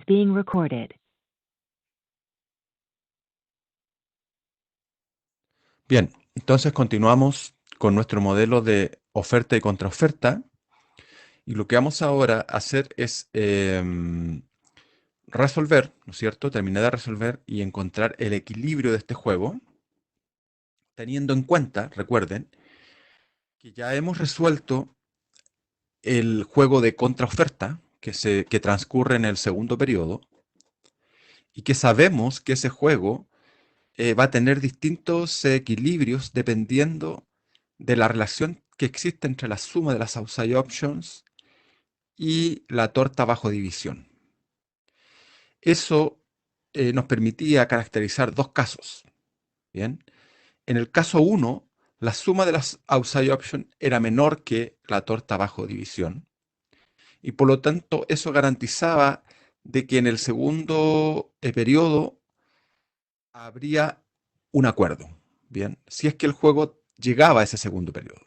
Being recorded. Bien, entonces continuamos con nuestro modelo de oferta y contraoferta. Y lo que vamos ahora a hacer es resolver, ¿no es cierto? Terminar de resolver y encontrar el equilibrio de este juego, teniendo en cuenta, recuerden, que ya hemos resuelto el juego de contraoferta que transcurre en el segundo periodo y que sabemos que ese juego va a tener distintos equilibrios dependiendo de la relación que existe entre la suma de las outside options y la torta bajo división. Eso nos permitía caracterizar dos casos. Bien, en el caso 1, la suma de las outside options era menor que la torta bajo división y por lo tanto eso garantizaba de que en el segundo periodo habría un acuerdo. Bien, si es que el juego llegaba a ese segundo periodo.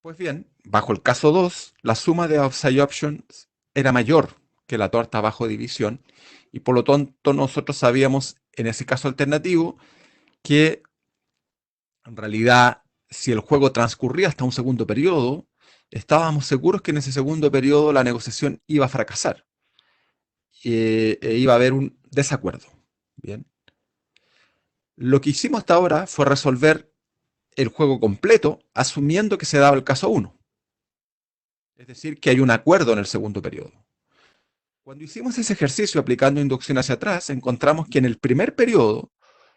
Pues bien, bajo el caso 2, la suma de outside options era mayor que la torta bajo división y por lo tanto nosotros sabíamos en ese caso alternativo que en realidad si el juego transcurría hasta un segundo periodo, estábamos seguros que en ese segundo periodo la negociación iba a fracasar e iba a haber un desacuerdo. Bien. Lo que hicimos hasta ahora fue resolver el juego completo asumiendo que se daba el caso 1. Es decir, que hay un acuerdo en el segundo periodo. Cuando hicimos ese ejercicio aplicando inducción hacia atrás, encontramos que en el primer periodo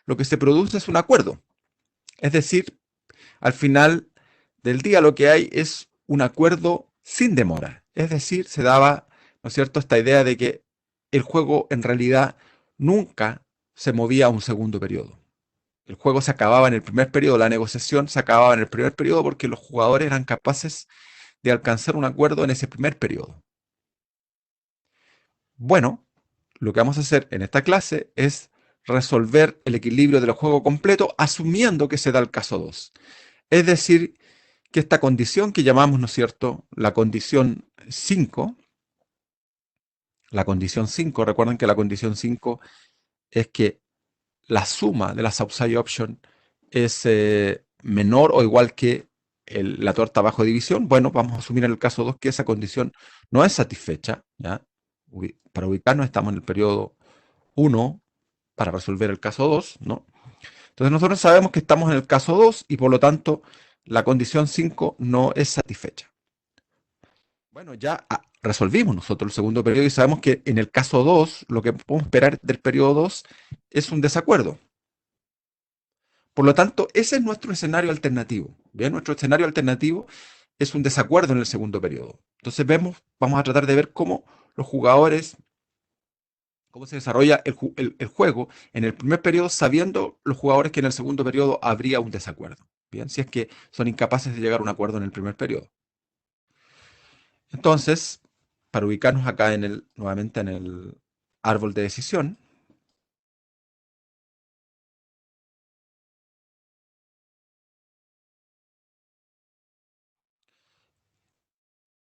lo que se produce es un acuerdo. Es decir, al final del día lo que hay es un acuerdo sin demora. Es decir, se daba, ¿no es cierto?, esta idea de que el juego en realidad nunca se movía a un segundo periodo. El juego se acababa en el primer periodo, la negociación se acababa en el primer periodo porque los jugadores eran capaces de alcanzar un acuerdo en ese primer periodo. Bueno, lo que vamos a hacer en esta clase es resolver el equilibrio del juego completo asumiendo que se da el caso 2. Es decir, que esta condición que llamamos, ¿no es cierto?, la condición 5, recuerden que la condición 5 es que la suma de las outside options es menor o igual que la torta bajo división. Bueno, vamos a asumir en el caso 2 que esa condición no es satisfecha. ¿Ya? Para ubicarnos estamos en el periodo 1 para resolver el caso 2, ¿no? Entonces nosotros sabemos que estamos en el caso 2 y por lo tanto la condición 5 no es satisfecha. Bueno, ya resolvimos nosotros el segundo periodo y sabemos que en el caso 2 lo que podemos esperar del periodo 2 es un desacuerdo. Por lo tanto, ese es nuestro escenario alternativo. ¿Bien? Nuestro escenario alternativo es un desacuerdo en el segundo periodo. Entonces vamos a tratar de ver cómo los jugadores, cómo se desarrolla el juego en el primer periodo, sabiendo los jugadores que en el segundo periodo habría un desacuerdo. Bien, si es que son incapaces de llegar a un acuerdo en el primer periodo. Entonces, para ubicarnos acá nuevamente en el árbol de decisión,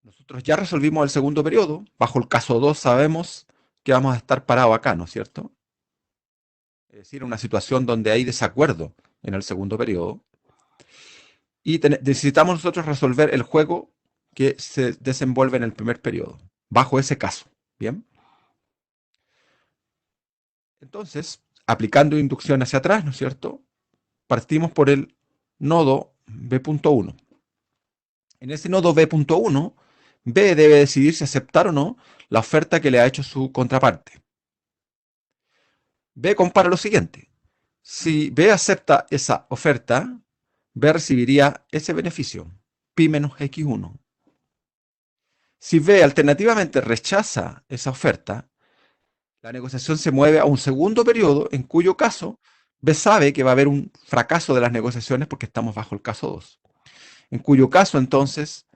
nosotros ya resolvimos el segundo periodo. Bajo el caso 2 sabemos que vamos a estar parados acá, ¿no es cierto? Es decir, una situación donde hay desacuerdo en el segundo periodo. Y necesitamos nosotros resolver el juego que se desenvuelve en el primer periodo, bajo ese caso. Bien. Entonces, aplicando inducción hacia atrás, ¿no es cierto? Partimos por el nodo B.1. En ese nodo B.1, B debe decidir si aceptar o no la oferta que le ha hecho su contraparte. B compara lo siguiente. Si B acepta esa oferta, B recibiría ese beneficio, pi menos x1. Si B alternativamente rechaza esa oferta, la negociación se mueve a un segundo periodo, en cuyo caso B sabe que va a haber un fracaso de las negociaciones porque estamos bajo el caso 2. En cuyo caso, entonces,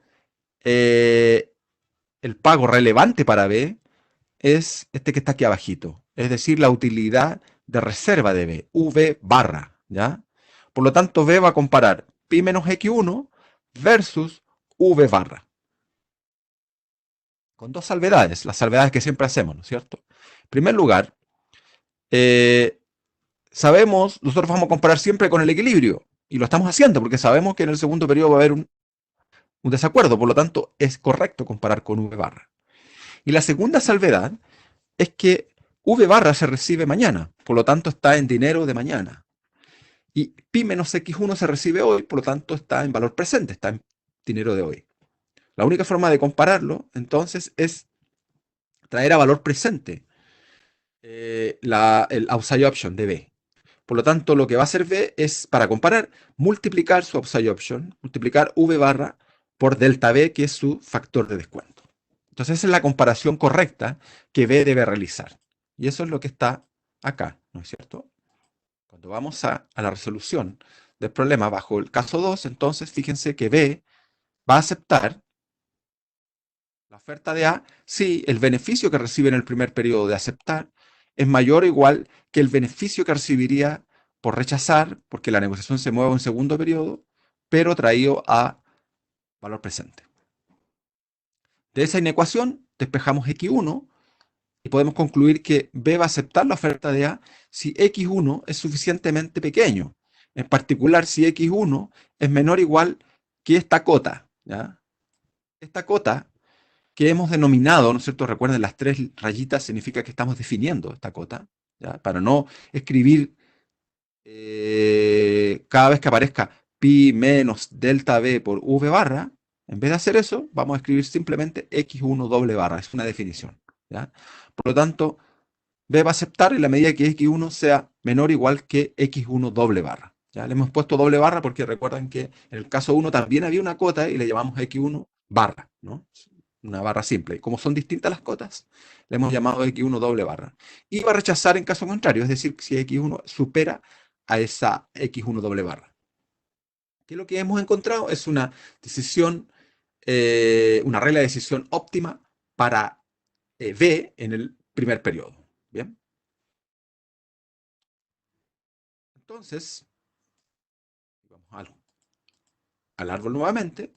el pago relevante para B es este que está aquí abajito, es decir, la utilidad de reserva de B, V barra, ¿ya? Por lo tanto, B va a comparar pi menos x1 versus V barra. con dos salvedades, las salvedades que siempre hacemos, ¿no es cierto? En primer lugar, eh, nosotros vamos a comparar siempre con el equilibrio, y lo estamos haciendo porque sabemos que en el segundo periodo va a haber un desacuerdo, por lo tanto es correcto comparar con V barra. Y la segunda salvedad es que V barra se recibe mañana, por lo tanto está en dinero de mañana. Y pi menos x1 se recibe hoy, por lo tanto está en valor presente, está en dinero de hoy. La única forma de compararlo, entonces, es traer a valor presente el outside option de B. Por lo tanto, lo que va a hacer B es, para comparar, multiplicar su outside option, multiplicar V barra por delta B, que es su factor de descuento. Entonces, esa es la comparación correcta que B debe realizar. Y eso es lo que está acá, ¿no es cierto? Cuando vamos a la resolución del problema bajo el caso 2, entonces fíjense que B va a aceptar la oferta de A si el beneficio que recibe en el primer periodo de aceptar es mayor o igual que el beneficio que recibiría por rechazar, porque la negociación se mueve en un segundo periodo, pero traído a valor presente. De esa inecuación despejamos x1 y podemos concluir que B va a aceptar la oferta de A si x1 es suficientemente pequeño. En particular, si x1 es menor o igual que esta cota. ¿Ya? Esta cota que hemos denominado, ¿no es cierto? Recuerden, las tres rayitas significa que estamos definiendo esta cota, ¿ya? Para no escribir cada vez que aparezca pi menos delta b por v barra, en vez de hacer eso, vamos a escribir simplemente x1 doble barra, es una definición, ¿ya? Por lo tanto, b va a aceptar en la medida que x1 sea menor o igual que x1 doble barra. ¿Ya? Le hemos puesto doble barra porque recuerdan que en el caso 1 también había una cota y le llamamos x1 barra, ¿no? Una barra simple. Como son distintas las cotas, le hemos llamado x1 doble barra. Y va a rechazar en caso contrario, es decir, si x1 supera a esa x1 doble barra. Que lo que hemos encontrado es una decisión, una regla de decisión óptima para B en el primer periodo. ¿Bien? Entonces, vamos al árbol nuevamente.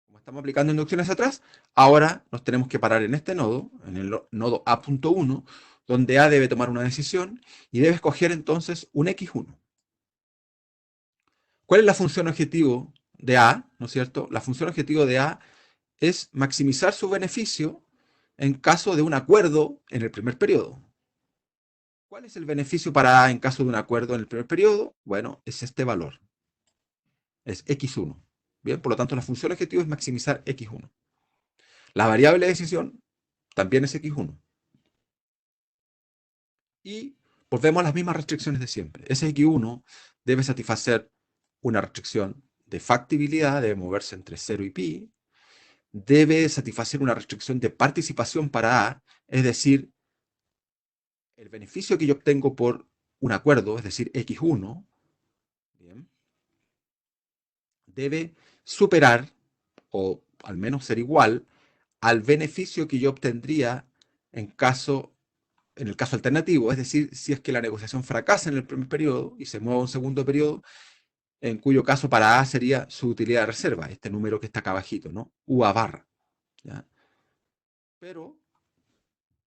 Como estamos aplicando inducciones atrás, ahora nos tenemos que parar en este nodo, en el nodo A.1, donde A debe tomar una decisión y debe escoger entonces un x1. ¿Cuál es la función objetivo de A? ¿No es cierto? La función objetivo de A es maximizar su beneficio en caso de un acuerdo en el primer periodo. ¿Cuál es el beneficio para A en caso de un acuerdo en el primer periodo? Bueno, es este valor. Es x1. Bien, por lo tanto, la función objetivo es maximizar x1. La variable de decisión también es x1. Y volvemos a las mismas restricciones de siempre. Ese x1 debe satisfacer una restricción de factibilidad, debe moverse entre 0 y pi, debe satisfacer una restricción de participación para A, es decir, el beneficio que yo obtengo por un acuerdo, es decir, x1, bien, debe superar, o al menos ser igual, al beneficio que yo obtendría en el caso alternativo, es decir, si es que la negociación fracasa en el primer periodo y se mueve a un segundo periodo, en cuyo caso para A sería su utilidad de reserva, este número que está acá abajito, ¿no? UA barra. ¿Ya? Pero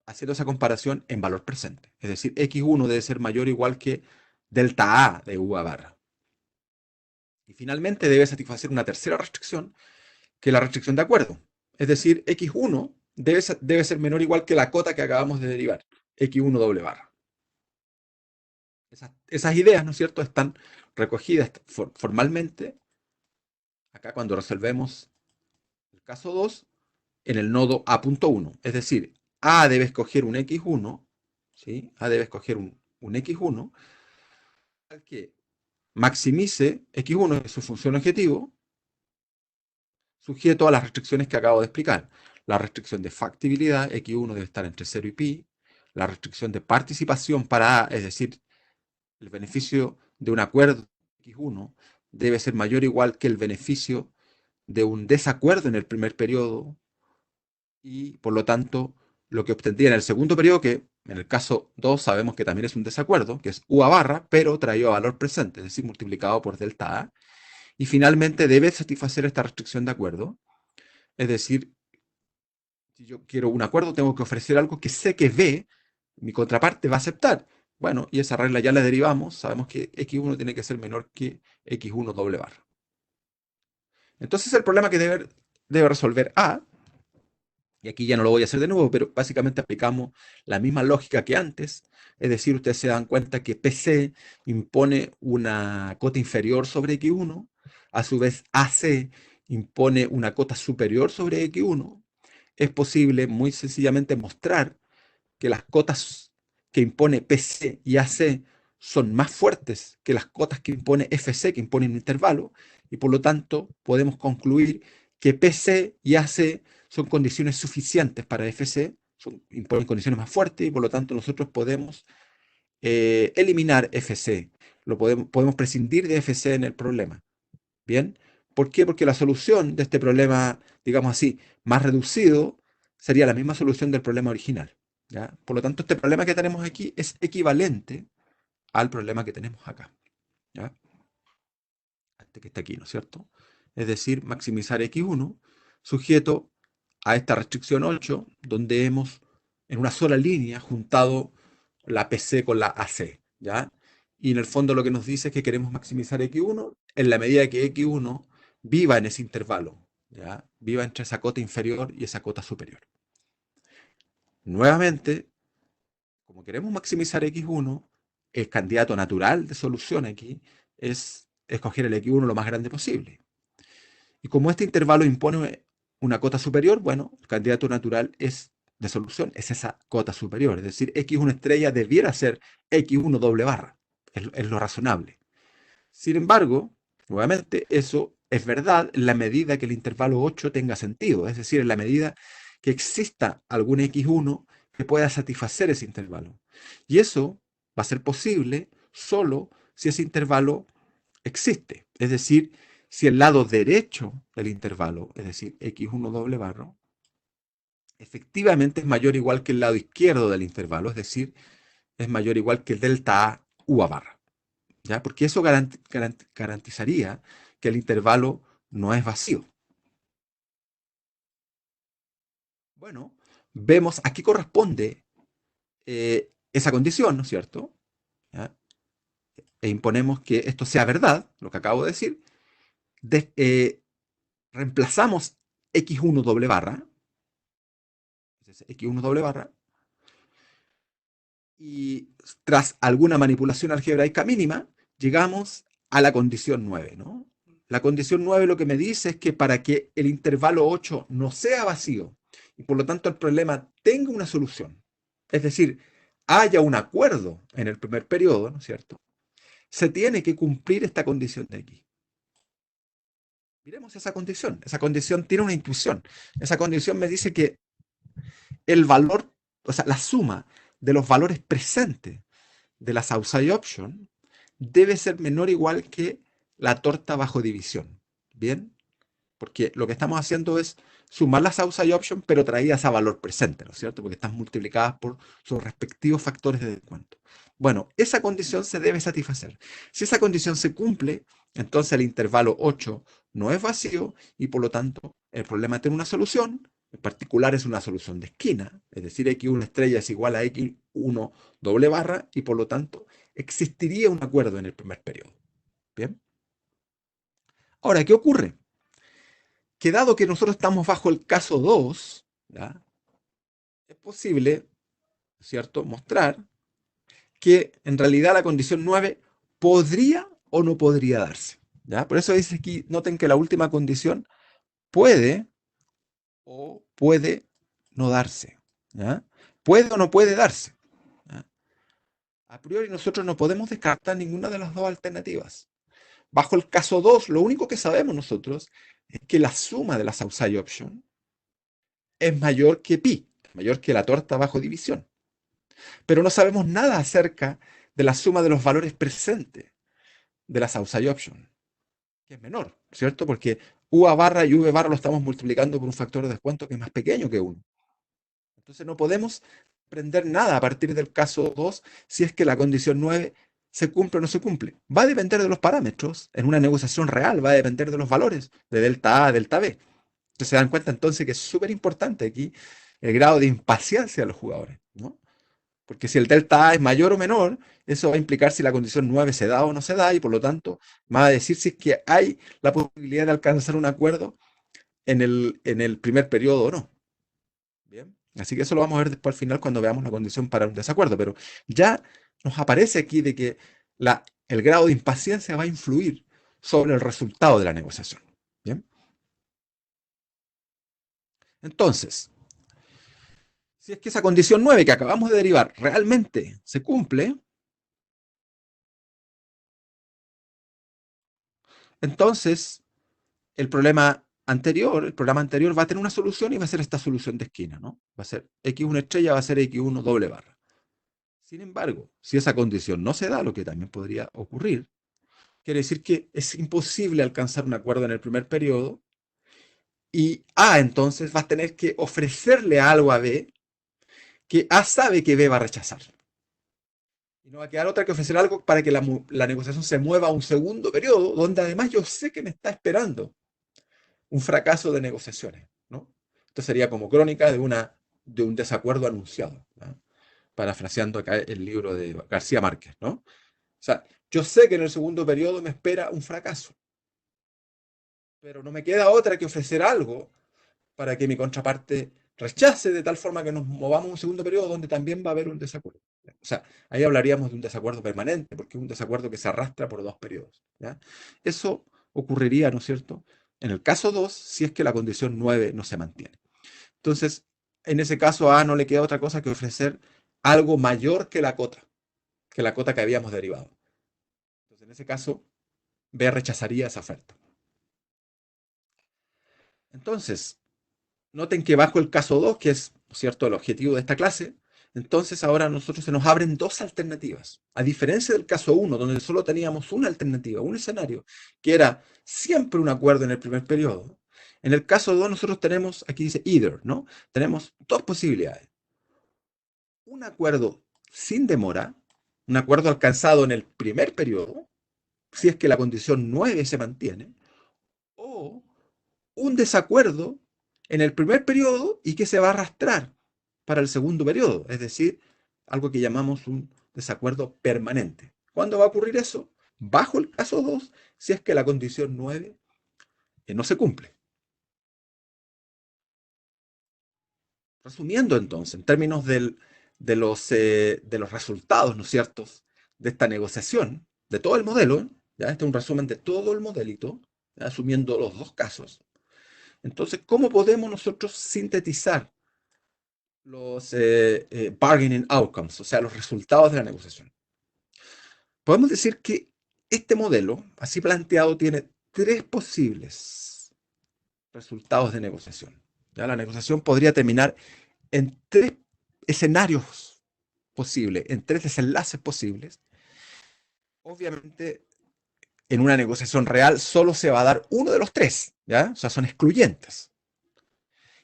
haciendo esa comparación en valor presente. Es decir, x1 debe ser mayor o igual que delta A de UA barra. Y finalmente debe satisfacer una tercera restricción, que es la restricción de acuerdo. Es decir, x1 debe ser menor o igual que la cota que acabamos de derivar, x1 doble barra. Esas ideas, ¿no es cierto?, están recogidas formalmente acá cuando resolvemos el caso 2 en el nodo A.1. Es decir, A debe escoger un x1, ¿sí? A debe escoger un x1 al que maximice x1, que es su función objetivo, sujeto a las restricciones que acabo de explicar. La restricción de factibilidad, x1 debe estar entre 0 y pi. La restricción de participación para A, es decir, el beneficio de un acuerdo x1 debe ser mayor o igual que el beneficio de un desacuerdo en el primer periodo y, por lo tanto, lo que obtendría en el segundo periodo, que en el caso 2 sabemos que también es un desacuerdo, que es U a barra, pero traído a valor presente, es decir, multiplicado por delta A. Y finalmente debe satisfacer esta restricción de acuerdo, es decir, Si yo quiero un acuerdo, tengo que ofrecer algo que sé que B, mi contraparte, va a aceptar. Bueno, y esa regla ya la derivamos. Sabemos que x1 tiene que ser menor que x1 doble barra. Entonces el problema que debe resolver A, y aquí ya no lo voy a hacer de nuevo, pero básicamente aplicamos la misma lógica que antes. Es decir, ustedes se dan cuenta que PC impone una cota inferior sobre x1, a su vez AC impone una cota superior sobre x1. Es posible muy sencillamente mostrar que las cotas que impone PC y AC son más fuertes que las cotas que impone FC, que impone un intervalo, y por lo tanto podemos concluir que PC y AC son condiciones suficientes para FC, imponen condiciones más fuertes, y por lo tanto nosotros podemos eliminar FC, podemos prescindir de FC en el problema. ¿Bien? ¿Por qué? Porque la solución de este problema, digamos así, más reducido, sería la misma solución del problema original. ¿Ya? Por lo tanto, este problema que tenemos aquí es equivalente al problema que tenemos acá. ¿Ya? Este que está aquí, ¿no es cierto? Es decir, maximizar x1 sujeto a esta restricción 8, donde hemos en una sola línea juntado la PC con la AC. ¿Ya? Y en el fondo lo que nos dice es que queremos maximizar x1 en la medida que x1 viva en ese intervalo. ¿Ya? Viva entre esa cota inferior y esa cota superior. Nuevamente, como queremos maximizar x1, el candidato natural de solución aquí es escoger el x1 lo más grande posible. Y como este intervalo impone una cota superior, bueno, el candidato natural de solución es esa cota superior. Es decir, x1 estrella debiera ser x1 doble barra. Es lo razonable. Sin embargo, nuevamente, eso es verdad en la medida que el intervalo 8 tenga sentido. Es decir, en la medida que exista algún x1 que pueda satisfacer ese intervalo. Y eso va a ser posible solo si ese intervalo existe. Es decir, si el lado derecho del intervalo, es decir, x1 doble barra, efectivamente es mayor o igual que el lado izquierdo del intervalo, es decir, es mayor o igual que el delta A u a barra. ¿Ya? Porque eso garantizaría que el intervalo no es vacío. Bueno, vemos a qué corresponde esa condición, ¿no es cierto? ¿Ya? E imponemos que esto sea verdad, lo que acabo de decir. Reemplazamos x1 doble barra, x1 doble barra, y tras alguna manipulación algebraica mínima, llegamos a la condición 9, ¿no? La condición 9 lo que me dice es que para que el intervalo 8 no sea vacío y por lo tanto el problema tenga una solución, es decir, haya un acuerdo en el primer periodo, ¿no es cierto? Se tiene que cumplir esta condición de aquí. Miremos esa condición. Esa condición tiene una intuición. Esa condición me dice que el valor, o sea, la suma de los valores presentes de las outside option debe ser menor o igual que la torta bajo división. ¿Bien? Porque lo que estamos haciendo es sumar las outside option, pero traídas a valor presente, ¿no es cierto? Porque están multiplicadas por sus respectivos factores de descuento. Bueno, esa condición se debe satisfacer. Si esa condición se cumple, entonces el intervalo 8 no es vacío y por lo tanto el problema tiene una solución. En particular es una solución de esquina, es decir, x1 estrella es igual a x1 doble barra y por lo tanto existiría un acuerdo en el primer periodo. ¿Bien? Ahora, ¿qué ocurre? Que dado que nosotros estamos bajo el caso 2, ¿ya? Es posible, ¿cierto?, mostrar que en realidad la condición 9 podría o no podría darse. ¿Ya? Por eso dice aquí, noten que la última condición puede o puede no darse. ¿Ya? Puede o no puede darse. ¿Ya? A priori nosotros no podemos descartar ninguna de las dos alternativas. Bajo el caso 2, lo único que sabemos nosotros es que la suma de las outside options es mayor que pi, mayor que la torta bajo división. Pero no sabemos nada acerca de la suma de los valores presentes de las outside options, que es menor, ¿cierto? Porque u a barra y v barra lo estamos multiplicando por un factor de descuento que es más pequeño que 1. Entonces no podemos aprender nada a partir del caso 2 si es que la condición 9 se cumple o no se cumple. Va a depender de los parámetros. En una negociación real va a depender de los valores de delta A, delta B. Entonces se dan cuenta entonces que es súper importante aquí el grado de impaciencia de los jugadores, ¿no? Porque si el delta A es mayor o menor, eso va a implicar si la condición 9 se da o no se da, y por lo tanto va a decir si es que hay la posibilidad de alcanzar un acuerdo en el primer periodo o no. Bien. Así que eso lo vamos a ver después al final cuando veamos la condición para un desacuerdo. Pero ya nos aparece aquí de que el grado de impaciencia va a influir sobre el resultado de la negociación. Bien. Entonces, si es que esa condición 9 que acabamos de derivar realmente se cumple, entonces el programa anterior va a tener una solución y va a ser esta solución de esquina, ¿no? Va a ser x1 estrella, va a ser x1 doble barra. Sin embargo, si esa condición no se da, lo que también podría ocurrir, quiere decir que es imposible alcanzar un acuerdo en el primer periodo y A entonces va a tener que ofrecerle algo a B que A sabe que B va a rechazar. Y no va a quedar otra que ofrecer algo para que la negociación se mueva a un segundo periodo, donde además yo sé que me está esperando un fracaso de negociaciones, ¿no? Esto sería como crónica de un desacuerdo anunciado, ¿no? Parafraseando acá el libro de García Márquez, ¿no? O sea, yo sé que en el segundo periodo me espera un fracaso, pero no me queda otra que ofrecer algo para que mi contraparte rechace de tal forma que nos movamos a un segundo periodo donde también va a haber un desacuerdo. O sea, ahí hablaríamos de un desacuerdo permanente, porque es un desacuerdo que se arrastra por dos periodos, ¿ya? Eso ocurriría, ¿no es cierto?, en el caso 2, si es que la condición 9 no se mantiene. Entonces, en ese caso a no le queda otra cosa que ofrecer algo mayor que la cota que habíamos derivado. Entonces, en ese caso, B rechazaría esa oferta. Entonces, noten que bajo el caso 2, que es, ¿cierto?, el objetivo de esta clase, entonces ahora a nosotros se nos abren dos alternativas. A diferencia del caso 1, donde solo teníamos una alternativa, un escenario, que era siempre un acuerdo en el primer periodo, en el caso 2 nosotros tenemos, aquí dice either, ¿no? Tenemos dos posibilidades. Un acuerdo sin demora, un acuerdo alcanzado en el primer periodo, si es que la condición 9 se mantiene, o un desacuerdo en el primer periodo y que se va a arrastrar para el segundo periodo, es decir, algo que llamamos un desacuerdo permanente. ¿Cuándo va a ocurrir eso? Bajo el caso 2, si es que la condición 9 no se cumple. Resumiendo entonces, en términos de los resultados, ¿no es cierto?, de esta negociación, de todo el modelo, ¿ya? Este es un resumen de todo el modelito, ¿ya?, asumiendo los dos casos. Entonces, ¿cómo podemos nosotros sintetizar los bargaining outcomes, o sea, los resultados de la negociación? Podemos decir que este modelo, así planteado, tiene tres posibles resultados de negociación. ¿Ya? La negociación podría terminar en tres escenarios posibles, en tres desenlaces posibles. Obviamente, en una negociación real solo se va a dar uno de los tres, ¿ya? O sea, son excluyentes.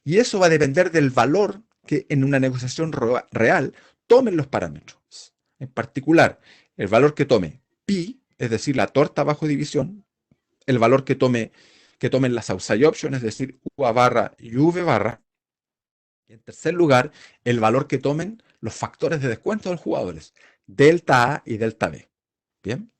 Y eso va a depender del valor que en una negociación real tomen los parámetros. En particular, el valor que tome pi, es decir, la torta bajo división, el valor que tomen las outside options, es decir, UA barra y V barra. Y en tercer lugar, el valor que tomen los factores de descuento de los jugadores, delta A y delta B. Bien.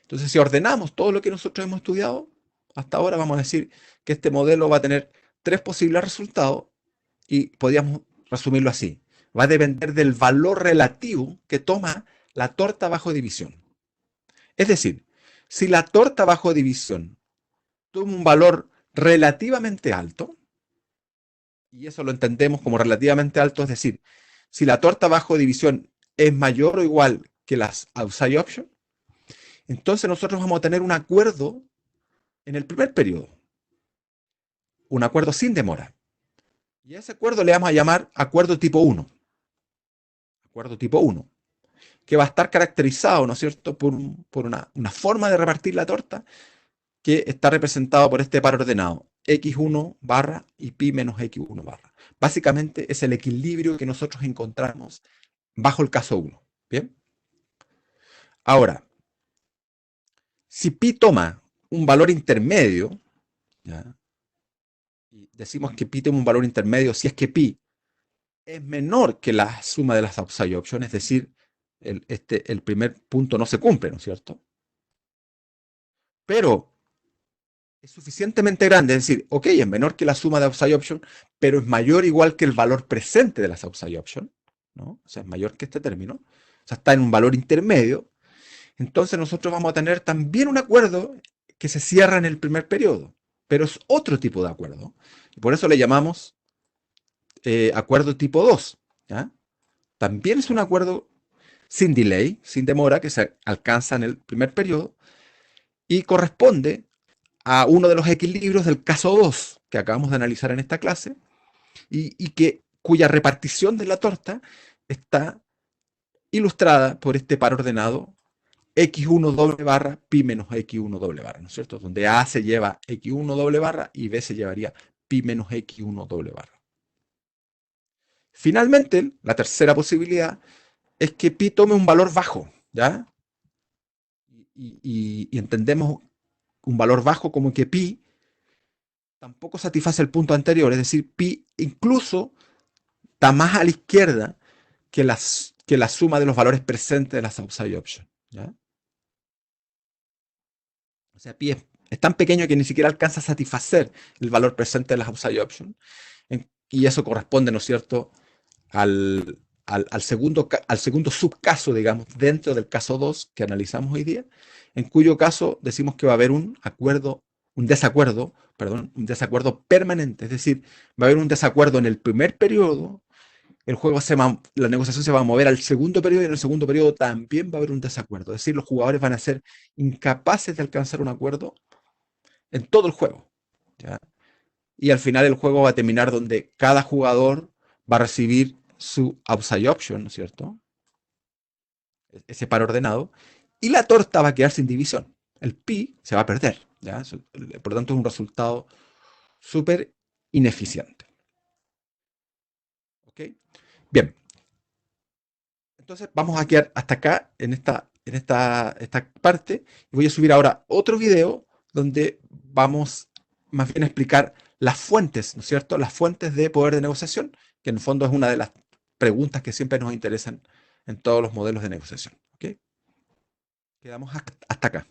Entonces, si ordenamos todo lo que nosotros hemos estudiado hasta ahora, vamos a decir que este modelo va a tener tres posibles resultados y podríamos resumirlo así. Va a depender del valor relativo que toma la torta bajo división. Es decir, si la torta bajo división toma un valor relativamente alto, y eso lo entendemos como relativamente alto, es decir, si la torta bajo división es mayor o igual que las outside options, entonces nosotros vamos a tener un acuerdo en el primer periodo, un acuerdo sin demora. Y a ese acuerdo le vamos a llamar acuerdo tipo 1. Acuerdo tipo 1, que va a estar caracterizado, ¿no es cierto?, por una forma de repartir la torta que está representado por este par ordenado, x1 barra y pi menos x1 barra. Básicamente es el equilibrio que nosotros encontramos bajo el caso 1. ¿Bien? Ahora, si pi toma un valor intermedio, ¿ya?, y decimos que pi toma un valor intermedio si es que pi es menor que la suma de las upside options, es decir, el primer punto no se cumple, ¿no es cierto? Pero es suficientemente grande, es decir, ok, es menor que la suma de upside option, pero es mayor igual que el valor presente de las upside option, ¿no? O sea, es mayor que este término, o sea, está en un valor intermedio. Entonces nosotros vamos a tener también un acuerdo que se cierra en el primer periodo, pero es otro tipo de acuerdo. Y por eso le llamamos acuerdo tipo 2, ¿ya? También es un acuerdo sin delay, sin demora, que se alcanza en el primer periodo y corresponde a uno de los equilibrios del caso 2 que acabamos de analizar en esta clase cuya repartición de la torta está ilustrada por este par ordenado x1 doble barra pi menos x1 doble barra, ¿no es cierto? Donde A se lleva x1 doble barra y B se llevaría pi menos x1 doble barra. Finalmente, la tercera posibilidad es que pi tome un valor bajo, ¿ya? Y entendemos un valor bajo como que pi tampoco satisface el punto anterior, es decir, pi incluso está más a la izquierda que la suma de los valores presentes de las outside options, ¿ya? O sea, pi es tan pequeño que ni siquiera alcanza a satisfacer el valor presente de las outside options, y eso corresponde, ¿no es cierto?, al segundo subcaso, digamos, dentro del caso 2 que analizamos hoy día, en cuyo caso decimos que va a haber un desacuerdo permanente, es decir, va a haber un desacuerdo en el primer periodo, la negociación se va a mover al segundo periodo y en el segundo periodo también va a haber un desacuerdo, es decir, los jugadores van a ser incapaces de alcanzar un acuerdo en todo el juego, ¿ya? Y al final el juego va a terminar donde cada jugador va a recibir su upside option, ¿no es cierto? Ese par ordenado, y la torta va a quedar sin división. El pi se va a perder, ¿ya? Por lo tanto, es un resultado súper ineficiente. ¿Ok? Bien, entonces vamos a quedar hasta acá esta parte. Y voy a subir ahora otro video donde vamos más bien a explicar las fuentes, ¿no es cierto? Las fuentes de poder de negociación, que en el fondo es una de las preguntas que siempre nos interesan en todos los modelos de negociación. ¿Ok? Quedamos hasta acá.